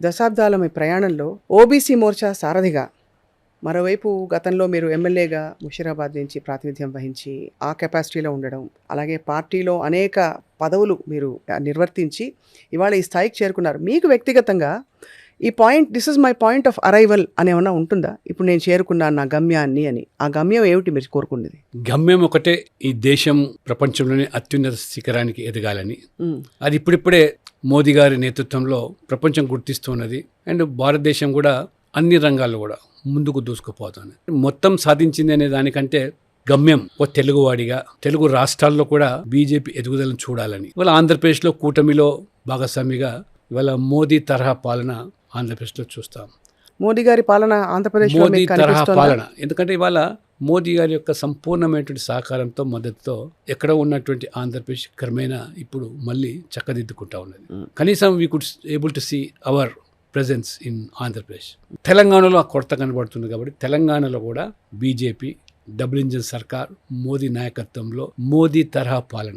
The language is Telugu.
దశాబ్దాల మీ ప్రయాణంలో ఓబీసీ మోర్చా సారథిగా, మరోవైపు గతంలో మీరు ఎమ్మెల్యేగా ముషీరాబాద్ నుంచి ప్రాతినిధ్యం వహించి ఆ కెపాసిటీలో ఉండడం, అలాగే పార్టీలో అనేక పదవులు మీరు నిర్వర్తించి ఇవాళ ఈ స్థాయికి చేరుకున్నారు. మీకు వ్యక్తిగతంగా ఈ point, this is my point of arrival అని ఏమన్నా ఉంటుందా? ఇప్పుడు నేను చేరుకున్నాను నా గమ్యాన్ని అని. ఆ గమ్యం ఏమిటి మీరు కోరుకున్నది? గమ్యం ఒకటే, ఈ దేశం ప్రపంచంలోనే అత్యున్నత శిఖరానికి ఎదగాలని. అది ఇప్పుడిప్పుడే మోదీ గారి నేతృత్వంలో ప్రపంచం గుర్తిస్తున్నది. అండ్ భారతదేశం కూడా అన్ని రంగాల్లో కూడా ముందుకు దూసుకుపోతుంది. మొత్తం సాధించింది అనే దానికంటే గమ్యం ఓ తెలుగువాడిగా తెలుగు రాష్ట్రాల్లో కూడా బీజేపీ ఎదుగుదలను చూడాలని. ఇవాళ ఆంధ్రప్రదేశ్లో కూటమిలో భాగస్వామిగా ఇవాళ మోదీ తరహా పాలన ఆంధ్రప్రదేశ్లో చూస్తాం. మోదీ గారి పాలన ఆంధ్రప్రదేశ్ మోదీ తరహా పాలన, ఎందుకంటే ఇవాళ మోదీ గారి యొక్క సంపూర్ణమైనటువంటి సహకారంతో, మద్దతుతో ఎక్కడ ఉన్నటువంటి ఆంధ్రప్రదేశ్ క్రమేణా ఇప్పుడు మళ్ళీ చక్కదిద్దుకుంటా ఉన్నది. కనీసం we could able to see hour presence in Andhra Pradesh. తెలంగాణలో ఆ కొరత కనబడుతుంది కాబట్టి తెలంగాణలో కూడా బీజేపీ డబుల్ ఇంజిన్ సర్కార్, మోదీ నాయకత్వంలో మోదీ తరహా పాలన